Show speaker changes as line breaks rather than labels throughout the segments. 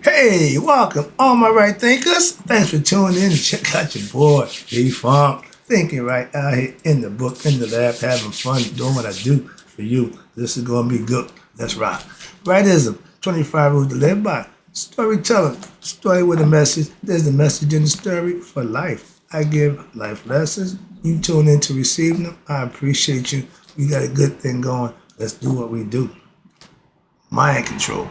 Hey, welcome, all my right thinkers. Thanks for tuning in and check out your boy, D-Funk. Thinking right out here in the book, in the lab, having fun, doing what I do for you. This is going to be good. Let's rock. Rightism, 25 rules to live by. Storytelling, story with a message. There's a message in the story for life. I give life lessons. You tune in to receive them. I appreciate you. We got a good thing going. Let's do what we do. Mind control.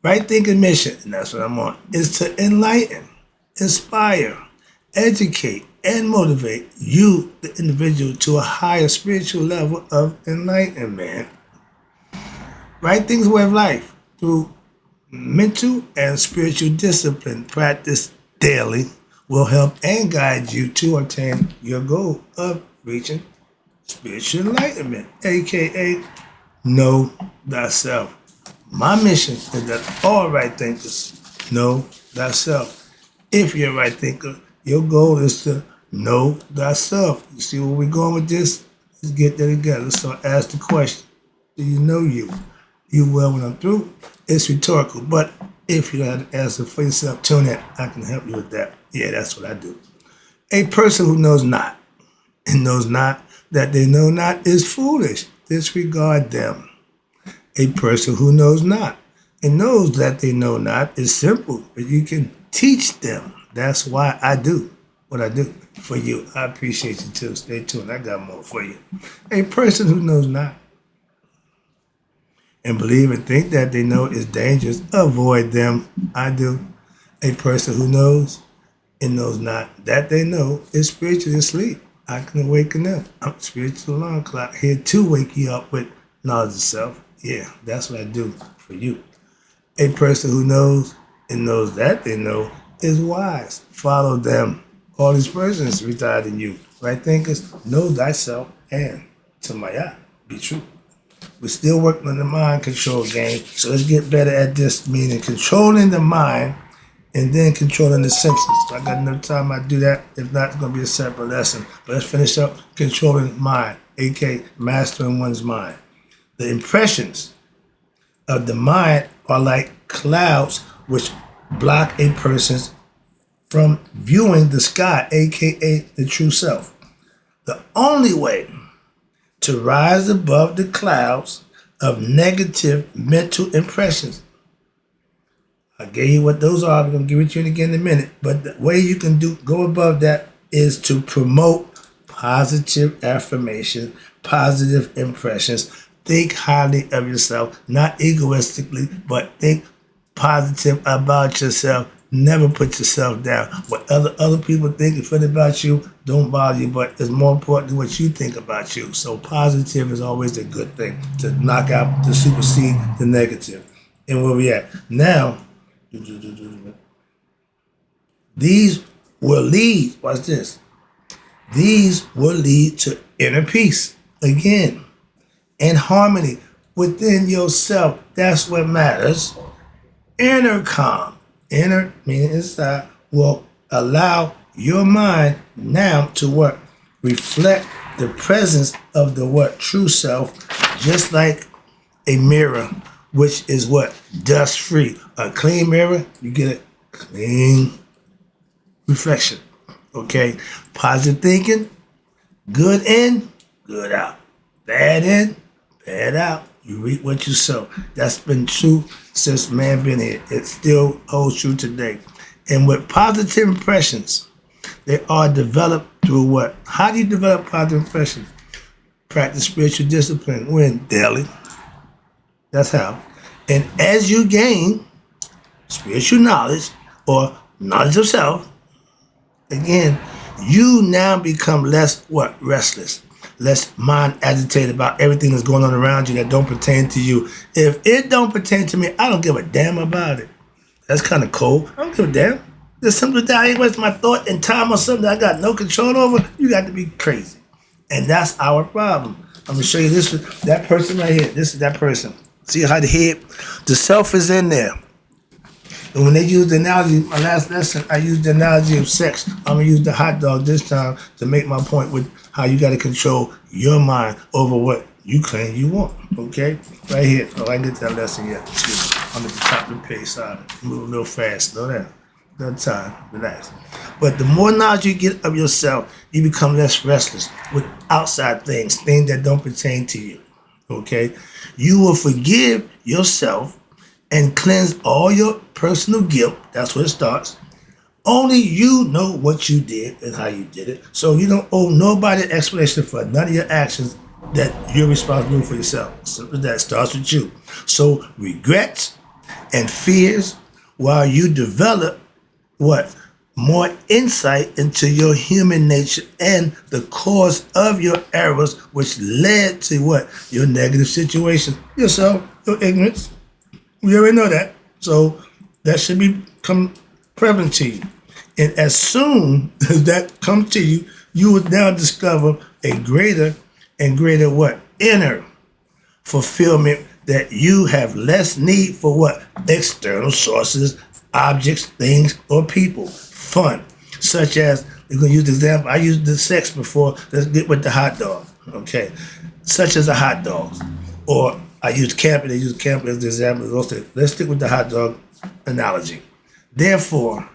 Right thinking mission, and that's what I'm on, is to enlighten, inspire, educate, and motivate you, the individual, to a higher spiritual level of enlightenment. Right things way of life through mental and spiritual discipline practice daily will help and guide you to attain your goal of reaching spiritual enlightenment, aka know thyself. My mission is that all right thinkers know thyself. If you're a right thinker, your goal is to know thyself. You see where we're going with this? Let's get that together. So ask the question, do you know you? You will when I'm through. It's rhetorical, but if you don't have to answer for yourself, tune in. I can help you with that. Yeah, that's what I do. A person who knows not and knows not that they know not is foolish. Disregard them. A person who knows not and knows that they know not is simple, but you can teach them. That's why I do what I do for you. I appreciate you too. Stay tuned. I got more for you. A person who knows not and believe and think that they know is dangerous, avoid them. I do. A person who knows and knows not that they know is spiritually asleep. I can awaken them. I'm a spiritual alarm clock here to wake you up with knowledge of self. Yeah, that's what I do for you. A person who knows and knows that they know is wise. Follow them. All these persons reside in you. Right thinkers, know thyself and to my eye, be true. We're still working on the mind control game, so let's get better at this, meaning controlling the mind and then controlling the senses. If I got enough time, I do that. If not, it's going to be a separate lesson. But let's finish up controlling mind, aka mastering one's mind. The impressions of the mind are like clouds which block a person from viewing the sky, aka the true self. The only way to rise above the clouds of negative mental impressions. I gave you what those are. I'm going to give it to you again in a minute. But the way you can go above that is to promote positive affirmation, positive impressions. Think highly of yourself, not egoistically, but think positive about yourself. Never put yourself down. What other people think and feel about you don't bother you, but it's more important what you think about you. So positive is always a good thing to knock out, to supersede the negative. And where we at now, these will lead, watch this, these will lead to inner peace. Again, and harmony within yourself. That's what matters. Inner calm, inner meaning inside, will allow your mind now to what? Reflect the presence of the what? True self, just like a mirror, which is what? Dust free. A clean mirror, you get a clean reflection. Okay? Positive thinking, good in, good out. Bad in, bad out. You reap what you sow. That's been true since man been here. It still holds true today. And with positive impressions, they are developed through what? How do you develop positive impressions? Practice spiritual discipline. When? Daily. That's how. And as you gain spiritual knowledge or knowledge of self, again, you now become less what? Restless. Less mind agitated about everything that's going on around you that don't pertain to you. If it don't pertain to me, I don't give a damn about it. That's kind of cold. I don't give a damn. There's something that I ain't waste my thought and time on something that I got no control over. You got to be crazy. And that's our problem. I'm going to show you this. That person right here. This is that person. See how the head, the self is in there. And when they use the analogy, my last lesson, I used the analogy of sex. I'm going to use the hot dog this time to make my point with how you got to control your mind over what you claim you want. Okay? Right here. Oh, I didn't get to that lesson yet. Excuse me. I'm at the top of the page. Sorry, moving real fast. Slow down. No time. Relax. But the more knowledge you get of yourself, you become less restless with outside things that don't pertain to you. Okay? You will forgive yourself and cleanse all your personal guilt. That's where it starts. Only you know what you did and how you did it. So you don't owe nobody an explanation for none of your actions that you're responsible for yourself. So that starts with you. So regrets and fears while you develop what? More insight into your human nature and the cause of your errors, which led to what? Your negative situation. Yourself, your ignorance. We already know that. So that should become prevalent to you. And as soon as that comes to you, you will now discover a greater and greater what? Inner fulfillment, that you have less need for what? External sources, objects, things, or people. Fun. Such as, we're going to use the example, I used the sex before, let's get with the hot dog. Okay. Such as a hot dog. Or I used camping, I used camping as the example. Let's stick with the hot dog analogy. Therefore,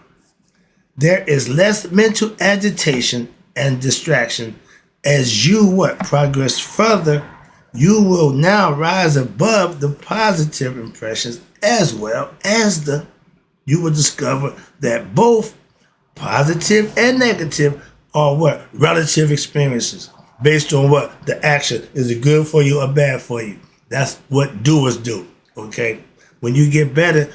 there is less mental agitation and distraction as you what? Progress further. You will now rise above the positive impressions as well as you will discover that both positive and negative are what? Relative experiences based on what? The action. Is it good for you or bad for you? That's what doers do. Okay? When you get better,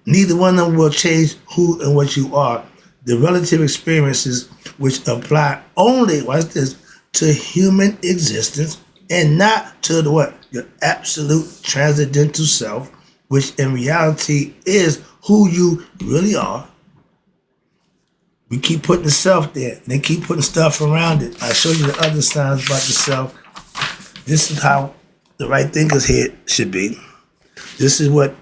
neither one of them will change who and what you are. The relative experiences which apply only, watch this, to human existence and not to the what? Your absolute transcendental self, which in reality is who you really are. We keep putting the self there, and they keep putting stuff around it. I show you the other signs about the self. This is how the right thinker's head should be. This is what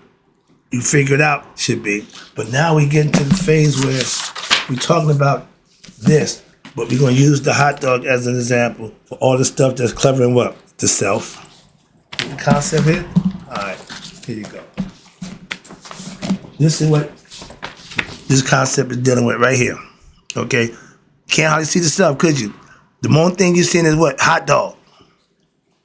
you figured out should be. But now we get into the phase where we're talking about this, but we're going to use the hot dog as an example for all the stuff that's covering what? The self. The concept here? All right, here you go. This is what this concept is dealing with right here. Okay? Can't hardly see the self, could you? The main thing you're seeing is what? Hot dog.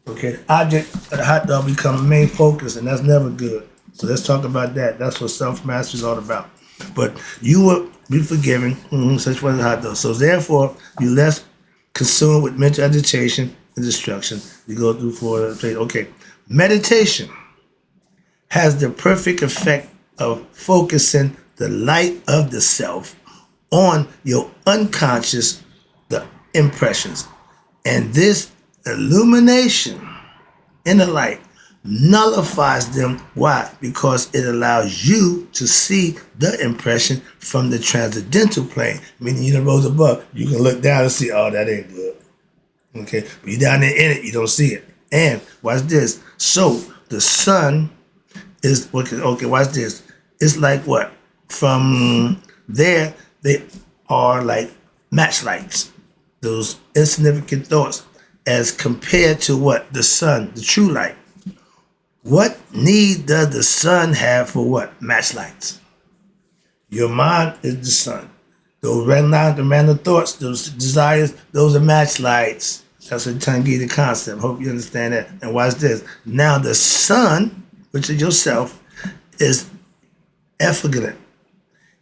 Okay? The object of the hot dog becomes main focus, and that's never good. So let's talk about that. That's what self-mastery is all about. But you will be forgiven, such was a hot dog. So therefore, you're less consumed with mental agitation and destruction. You go through for okay. Meditation has the perfect effect of focusing the light of the self on your unconscious the impressions. And this illumination in the light nullifies them. Why? Because it allows you to see the impression from the transcendental plane, meaning you rose above. You can look down and see, oh, that ain't good. Okay, but you're down there in it, you don't see it. And watch this. So the sun is okay. Watch this. It's like what? From there, they are like matchlights. Those insignificant thoughts, as compared to what? The sun, the true light. What need does the sun have for what? Matchlights. Your mind is the sun. Those random thoughts, those desires, those are matchlights. That's what I'm trying to give you the concept. Hope you understand that. And watch this. Now the sun, which is yourself, is effulgent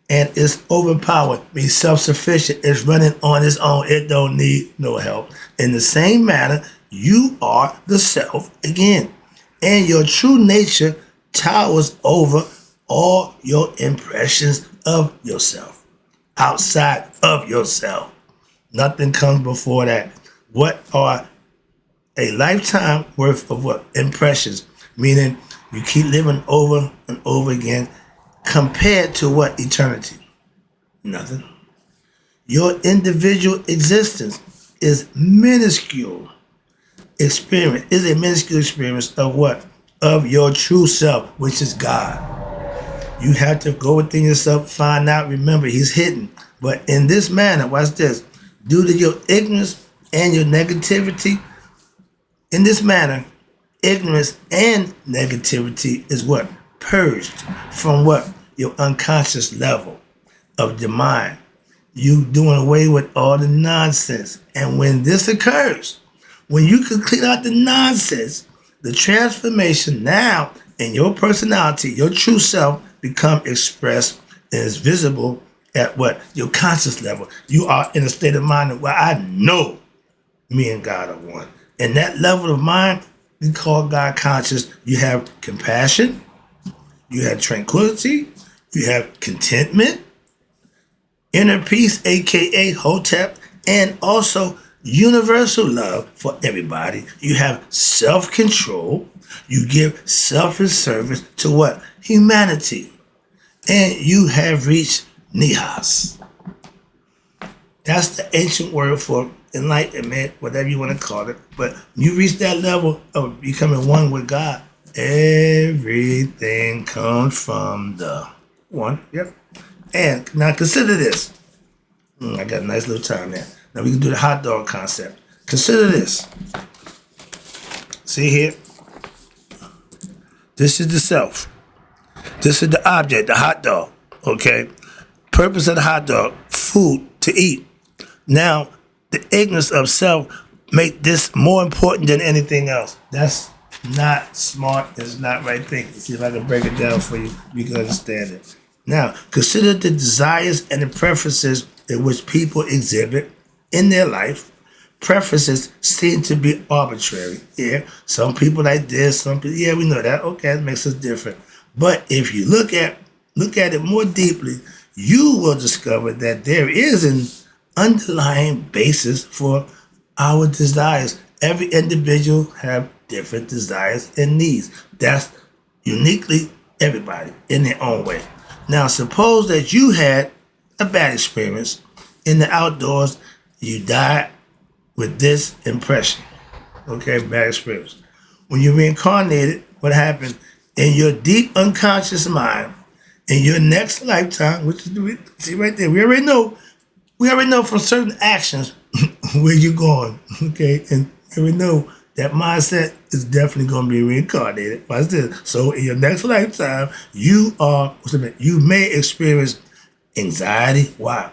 and is overpowered, means self-sufficient. It's running on its own. It don't need no help. In the same manner, you are the self again. And your true nature towers over all your impressions of yourself, outside of yourself. Nothing comes before that. What are a lifetime worth of what? Impressions, meaning you keep living over and over again compared to what? Eternity. Nothing. Your individual existence is minuscule. Is a minuscule experience of what? Of your true self, which is God. You have to go within yourself, find out, remember, he's hidden. But in this manner, watch this, due to your ignorance and your negativity, in this manner, ignorance and negativity is what? purged from what? Your unconscious level of the mind. You doing away with all the nonsense. And when this occurs, when you can clean out the nonsense, the transformation now in your personality, your true self, become expressed and is visible at what? Your conscious level. You are in a state of mind where I know me and God are one. And that level of mind, we call God conscious. You have compassion, you have tranquility, you have contentment, inner peace, aka Hotep, and also universal love for everybody. You have self-control. You give selfless service to what? Humanity. And you have reached Nihas. That's the ancient word for enlightenment, whatever you want to call it. But you reach that level of becoming one with God. Everything comes from the one. Yep. And now consider this. I got a nice little time there. Now we can do the hot dog concept. Consider this. See here? This is the self. This is the object, the hot dog. Okay? Purpose of the hot dog, food to eat. Now, the ignorance of self make this more important than anything else. That's not smart. It's not right thinking. See if I can break it down for you. You can understand it. Now, consider the desires and the preferences in which people exhibit in their life. Preferences seem to be arbitrary. Yeah, some people like this, some people, yeah, we know that. Okay, that makes us different. But if you look at it more deeply, you will discover that there is an underlying basis for our desires. Every individual have different desires and needs. That's uniquely everybody in their own way. Now, suppose that you had a bad experience in the outdoors. You died with this impression. Okay, bad experience. When you reincarnated, what happened? In your deep unconscious mind, in your next lifetime, which is, see right there, we already know from certain actions where you're going, okay? And we know that mindset is definitely going to be reincarnated. Watch this. So in your next lifetime, you may experience anxiety. Why?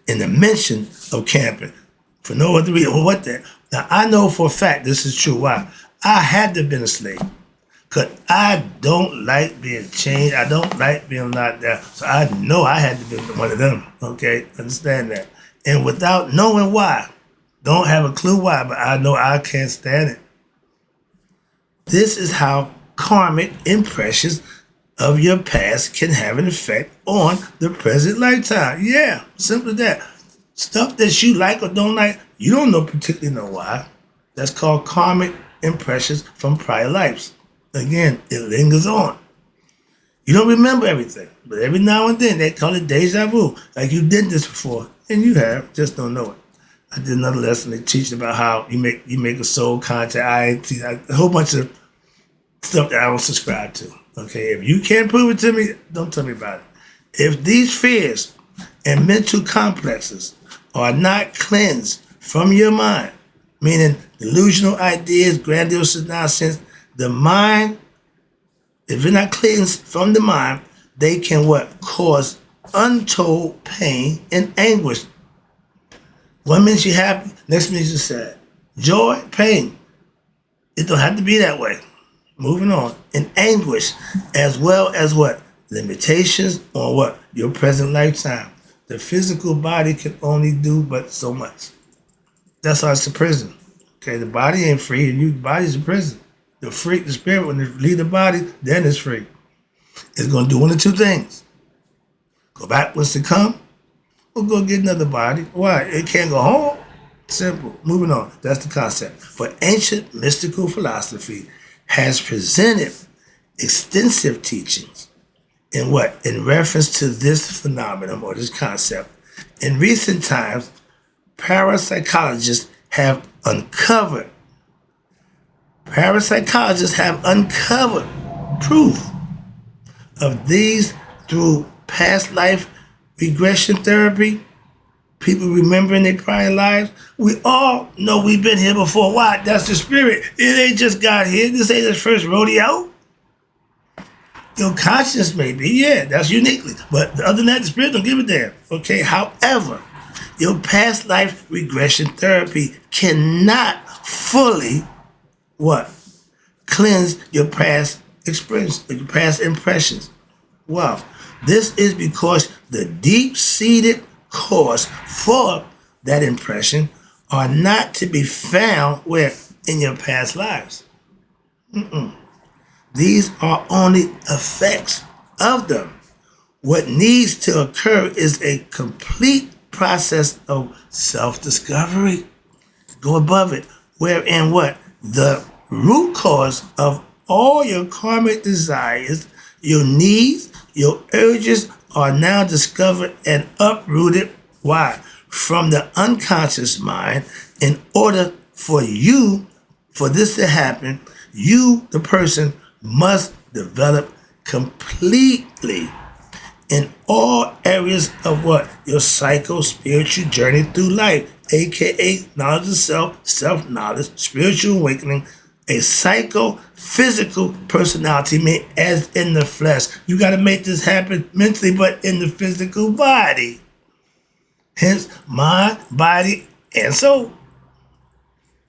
In the mention of camping. For no other reason. Well, what that? Now, I know for a fact this is true. Why? I had to have been a slave. Because I don't like being chained. I don't like being locked down. So I know I had to be one of them. Okay? Understand that. And without knowing why, don't have a clue why, but I know I can't stand it. This is how karmic impressions of your past can have an effect on the present lifetime. Yeah, simple as that. Stuff that you like or don't like, you don't particularly know why. That's called karmic impressions from prior lives. Again, it lingers on. You don't remember everything, but every now and then they call it deja vu. Like you did this before, and you have, just don't know it. I did another lesson. They teach about how you make a soul contact. A whole bunch of stuff that I don't subscribe to. Okay, if you can't prove it to me, don't tell me about it. If these fears and mental complexes are not cleansed from your mind, meaning delusional ideas, grandiose nonsense, the mind, if they're not cleansed from the mind, they can what? Cause untold pain and anguish. One minute you're happy, next minute you're sad. Joy, pain. It don't have to be that way. Moving on. And anguish, as well as what? Limitations on what? Your present lifetime. The physical body can only do but so much. That's why it's a prison. Okay, the body ain't free, and the body's a prison. The spirit, when it leave the body, then it's free. It's going to do one of two things. Go backwards to come, or go get another body. Why? It can't go home. Simple. Moving on. That's the concept. But ancient mystical philosophy has presented extensive teachings in what? In reference to this phenomenon or this concept. In recent times, parapsychologists have uncovered proof of these through past life regression therapy, people remembering their prior lives. We all know we've been here before. Why? That's the spirit. It ain't just got here. This ain't his first rodeo. Your conscience may be, yeah, that's uniquely. But other than that, the spirit don't give a damn. Okay, however, your past life regression therapy cannot fully what? Cleanse your past experience, your past impressions. Well, this is because the deep-seated cause for that impression are not to be found where in your past lives. These are only effects of them. What needs to occur is a complete process of self-discovery. Go above it, wherein what? The root cause of all your karmic desires, your needs, your urges are now discovered and uprooted. Why? From the unconscious mind. In order for this to happen, you, the person, must develop completely in all areas of what? Your psycho-spiritual journey through life, aka knowledge of self, self-knowledge, spiritual awakening, a psycho-physical personality made as in the flesh. You got to make this happen mentally, but in the physical body. Hence, mind, body, and soul.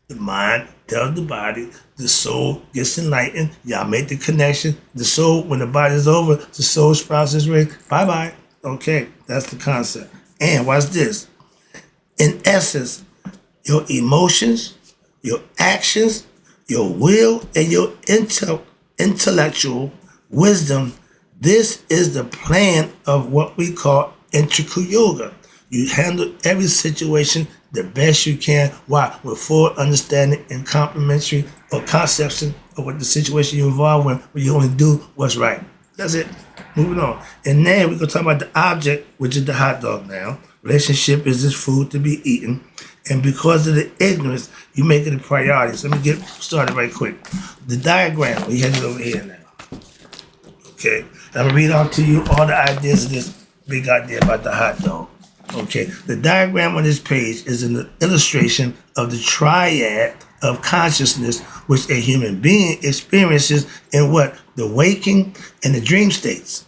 The mind tells the body, the soul gets enlightened. Y'all make the connection. The soul, when the body is over, the soul sprouts its wings. Bye-bye. Okay, that's the concept. And watch this. In essence, your emotions, your actions, your will, and your intellectual wisdom, this is the plan of what we call integral yoga. You handle every situation the best you can. Why? With full understanding and complementary or conception of what the situation you're involved with, where you only do what's right. That's it. Moving on. And then we're going to talk about the object, which is the hot dog now. Relationship is this food to be eaten. And because of the ignorance, you make it a priority. So let me get started right quick. The diagram, we have it over here now. Okay. I'm going to read out to you all the ideas of this big idea about the hot dog. Okay, the diagram on this page is an illustration of the triad of consciousness which a human being experiences in what? The waking and the dream states.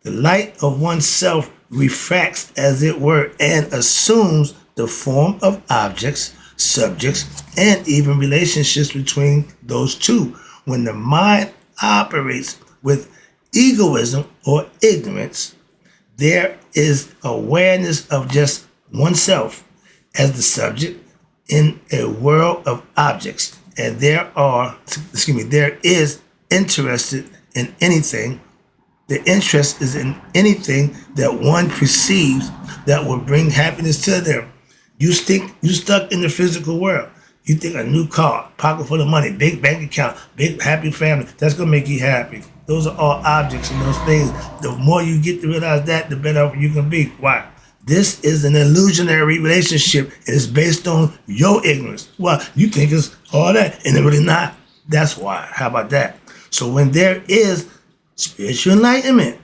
The light of oneself refracts, as it were, and assumes the form of objects, subjects, and even relationships between those two. When the mind operates with egoism or ignorance, there is awareness of just oneself as the subject in a world of objects. And there is interested in anything. The interest is in anything that one perceives that will bring happiness to them. You stuck in the physical world. You think a new car, pocket full of money, big bank account, big happy family, that's going to make you happy. Those are all objects and those things. The more you get to realize that, the better off you can be. Why? This is an illusionary relationship. It is based on your ignorance. Well, you think it's all that, and it's really not. That's why. How about that? So when there is spiritual enlightenment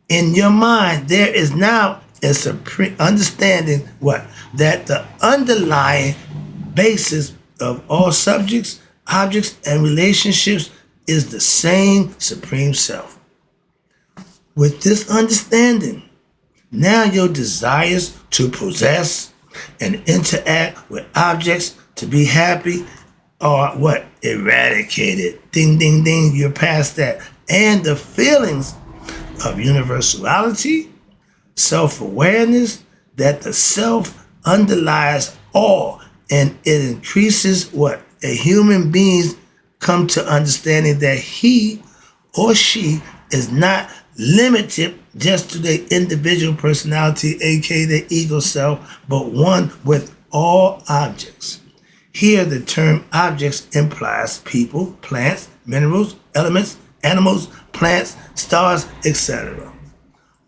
in your mind, there is now a supreme understanding what? That the underlying basis of all subjects, objects, and relationships is the same supreme self. With this understanding, now your desires to possess and interact with objects to be happy are what? Eradicated. Ding, ding, ding, you're past that. And the feelings of universality, self-awareness, that the self underlies all, and it increases what? A human being's come to understanding that he or she is not limited just to their individual personality, aka their ego self, but one with all objects. Here the term objects implies people, plants, minerals, elements, animals, plants, stars, etc.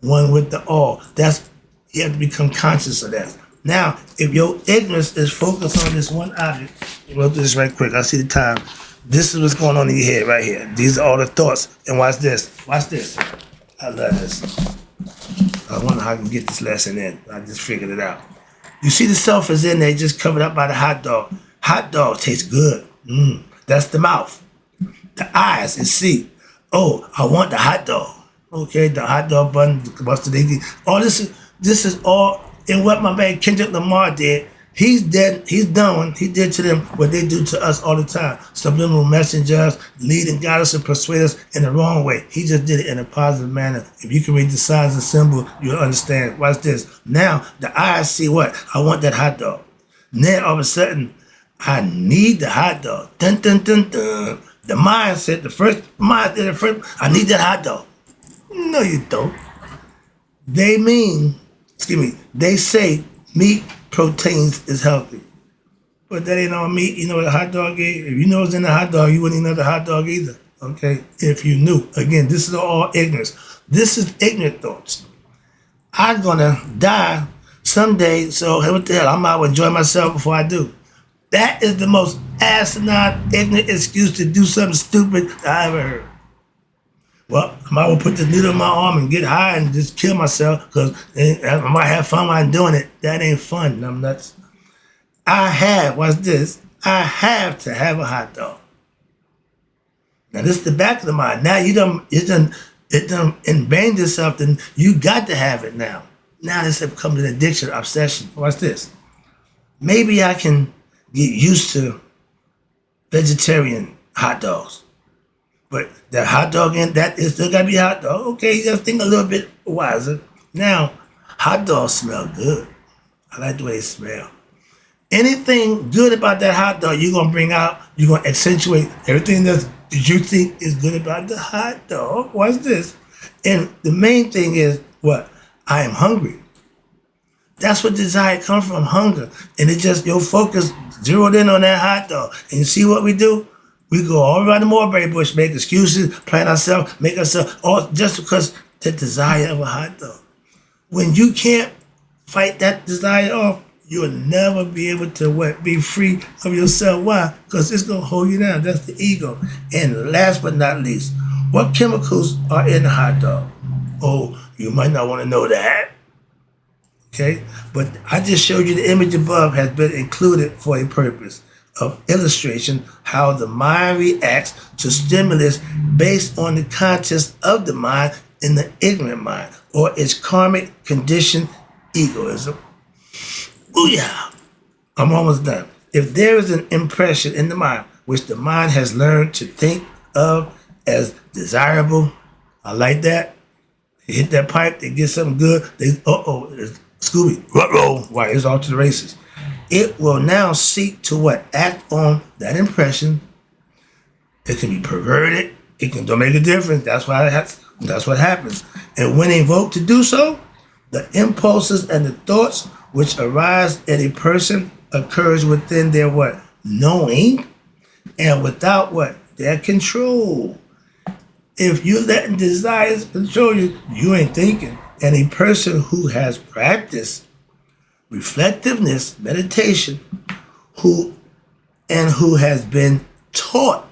One with the all. That's, you have to become conscious of that. Now, if your ignorance is focused on this one object, we'll do this right quick. I see the time. This is what's going on in your head right here. These are all the thoughts. And watch this. Watch this. I love this. I wonder how I can get this lesson in. I just figured it out. You see the self is in there, just covered up by the hot dog. Hot dog tastes good. That's the mouth. The eyes is see. Oh, I want the hot dog. Okay, the hot dog bun, what's the they all this is all in what my man Kendrick Lamar did. He's dead. He's done. He did to them what they do to us all the time. Subliminal messengers lead and guide us and persuade us in the wrong way. He just did it in a positive manner. If you can read the signs and symbol, you'll understand. Watch this. Now the eyes see what? I want that hot dog. Then all of a sudden, I need the hot dog. Dun dun dun dun. The mind said I need that hot dog. No, you don't. They say meat proteins is healthy. But that ain't all meat. You know what a hot dog is? If you know it's in a hot dog, you wouldn't eat another hot dog either. Okay? If you knew. Again, this is all ignorance. This is ignorant thoughts. I'm gonna die someday, so what the hell? I might enjoy myself before I do. That is the most asinine, ignorant excuse to do something stupid that I ever heard. Well, I might well put the needle in my arm and get high and just kill myself because I might have fun while I'm doing it. That ain't fun. I'm nuts. Watch this. I have to have a hot dog. Now this is the back of the mind. Now it done ingrained itself, and you got to have it now. Now this has become an addiction, obsession. Watch this. Maybe I can get used to vegetarian hot dogs. But that hot dog that is still gotta be hot dog. Okay, you gotta think a little bit wiser. Now, hot dogs smell good. I like the way they smell. Anything good about that hot dog, you're gonna bring out, you're gonna accentuate everything that you think is good about the hot dog. Watch this. And the main thing is what? I am hungry. That's what desire comes from, hunger. And it just, your focus zeroed in on that hot dog. And you see what we do? We go all around the mulberry bush, make excuses, plan ourselves, make ourselves, all just because the desire of a hot dog. When you can't fight that desire off, you'll never be able to be free of yourself. Why? Because it's going to hold you down. That's the ego. And last but not least, what chemicals are in a hot dog? Oh, you might not want to know that. Okay? But I just showed you the image above has been included for a purpose of illustration how the mind reacts to stimulus based on the contents of the mind in the ignorant mind or its karmic conditioned egoism. Ooh yeah, I'm almost done. If there is an impression in the mind which the mind has learned to think of as desirable, I like that. They hit that pipe, they get something good, Scooby, ruh-roh, why it's off to the races. It will now seek to what? Act on that impression. It can be perverted. Don't make a difference. That's what happens. And when invoked to do so, the impulses and the thoughts which arise in a person occurs within their what? Knowing, and without what? Their control. If you're letting desires control you, you ain't thinking. And a person who has practiced reflectiveness, meditation, who has been taught,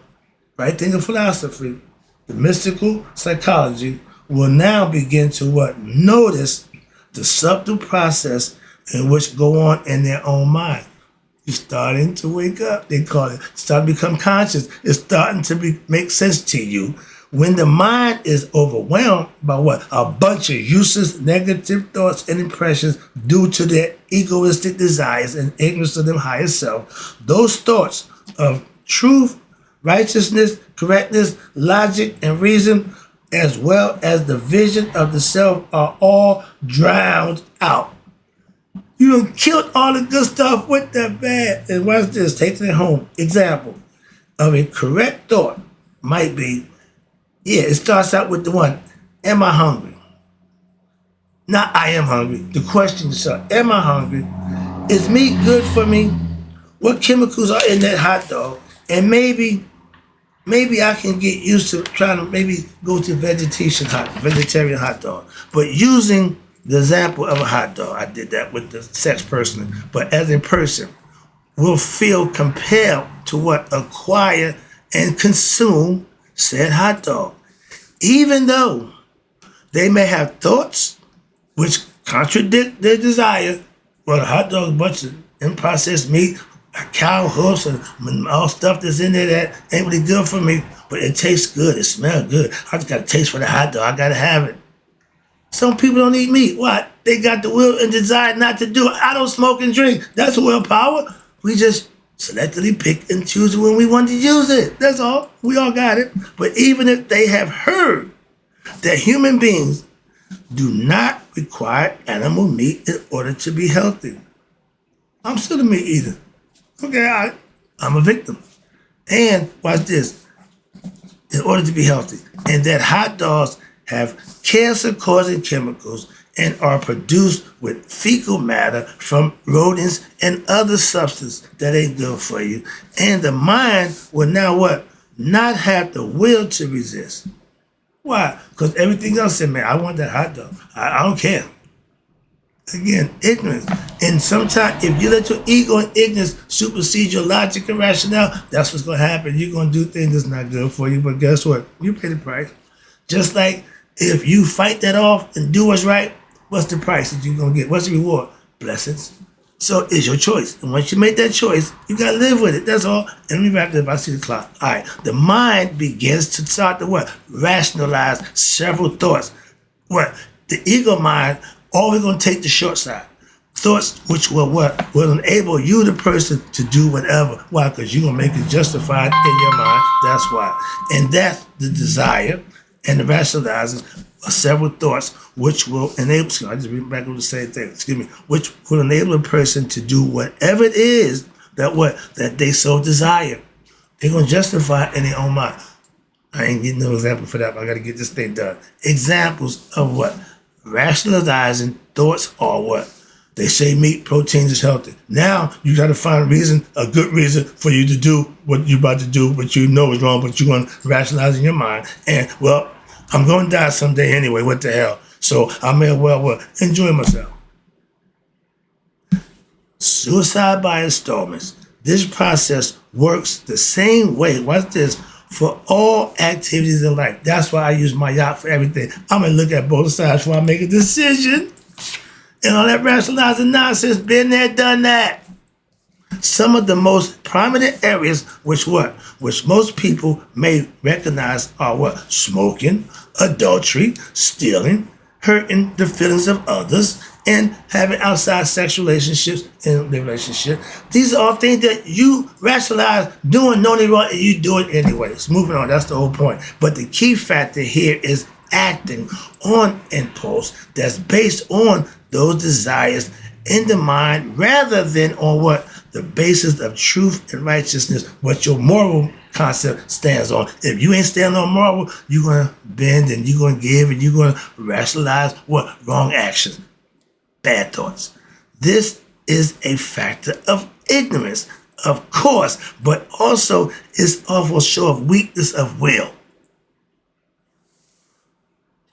right? Think of philosophy, the mystical psychology will now begin to what? Notice the subtle process in which go on in their own mind. You're starting to wake up, they call it. Start to become conscious. It's starting to make sense to you. When the mind is overwhelmed by what? A bunch of useless negative thoughts and impressions due to their egoistic desires and ignorance of them higher self, those thoughts of truth, righteousness, correctness, logic, and reason, as well as the vision of the self, are all drowned out. You done killed all the good stuff with the bad. And watch this, taking it home. Example of a correct thought might be, it starts out with the one, am I hungry? Not I am hungry. The question is, am I hungry? Is meat good for me? What chemicals are in that hot dog? And maybe I can get used to trying to maybe go to vegetarian hot dog. But using the example of a hot dog, I did that with the sex person. But as a person, will feel compelled to what? Acquire and consume said hot dog. Even though they may have thoughts which contradict their desire. Well, the hot dog is a bunch of unprocessed meat, cow hoofs, and all stuff that's in there that ain't really good for me. but it tastes good. It smells good. I just got a taste for the hot dog. I got to have it. Some people don't eat meat. Why? They got the will and desire not to do it. I don't smoke and drink. That's willpower. We just selectively pick and choose when we want to use it. That's all. We all got it. But even if they have heard that human beings do not require animal meat in order to be healthy, I'm still a meat eater. Okay, I'm a victim. And watch this. In order to be healthy. And that hot dogs have cancer-causing chemicals and are produced with fecal matter from rodents and other substances that ain't good for you. And the mind will now what? Not have the will to resist. Why? Because everything else said, man, I want that hot dog. I don't care. Again, ignorance. And sometimes if you let your ego and ignorance supersede your logic and rationale, that's what's going to happen. You're going to do things that's not good for you, but guess what? You pay the price. Just like if you fight that off and do what's right, what's the price that you're going to get? What's the reward? Blessings. So it's your choice. And once you make that choice, you got to live with it. That's all. And let me wrap this up. I see the clock. All right. The mind begins to start to what? Rationalize several thoughts. What? The ego mind always going to take the short side. Thoughts which will what? Will enable you, the person, to do whatever. Why? Because you're going to make it justified in your mind. That's why. And that's the desire and the rationalizing of several thoughts which will enable, I just read back over the same thing, which will enable a person to do whatever it is that they so desire. They're going to justify it in their own mind. I ain't getting no example for that, but I got to get this thing done. Examples of what? Rationalizing thoughts are what? They say meat, proteins is healthy. Now you got to find a good reason for you to do what you're about to do, what you know is wrong, but you're going to rationalize in your mind. And, well, I'm going to die someday anyway. What the hell? So I may as well enjoy myself. Suicide by installments. This process works the same way. Watch this. For all activities in life. That's why I use my yacht for everything. I'm going to look at both sides before I make a decision. And all that rationalizing nonsense, been there, done that. Some of the most prominent areas which most people may recognize are what? Smoking, adultery, stealing, hurting the feelings of others, and having outside sexual relationships in the relationship. These are all things that you rationalize doing, knowing it wrong, and you do it anyway. It's moving on. That's the whole point. But the key factor here is acting on impulse that's based on those desires in the mind rather than on what? The basis of truth and righteousness, what your moral concept stands on. If you ain't standing on moral, you're going to bend and you're going to give and you're going to rationalize what? Wrong actions, bad thoughts. This is a factor of ignorance, of course, but also is also a show of weakness of will.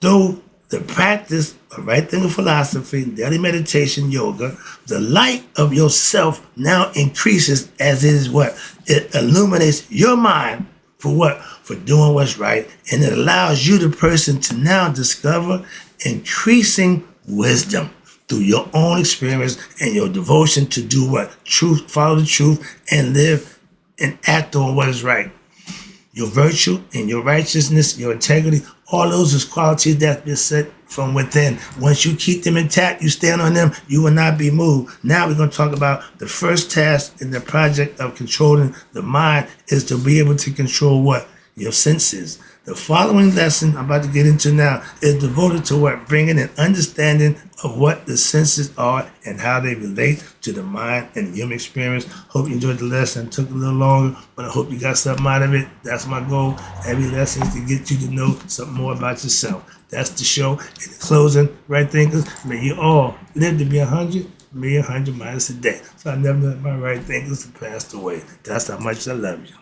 Though the practice of right thinking philosophy, daily meditation, yoga, the light of yourself now increases as it is what? It illuminates your mind for what? For doing what's right. And it allows you, the person, to now discover increasing wisdom through your own experience and your devotion to do what? Truth, follow the truth, and live and act on what is right. Your virtue and your righteousness, your integrity, all those is qualities that been set from within. Once you keep them intact, you stand on them, you will not be moved. Now we're going to talk about the first task in the project of controlling the mind is to be able to control what? Your senses. The following lesson I'm about to get into now is devoted to what? Bringing an understanding of what the senses are and how they relate to the mind and the human experience. Hope you enjoyed the lesson. It took a little longer, but I hope you got something out of it. That's my goal. Every lesson is to get you to know something more about yourself. That's the show. In closing, right thinkers, may you all live to be 100, may 100 minus a day. So I never let my right thinkers pass away. That's how much I love you.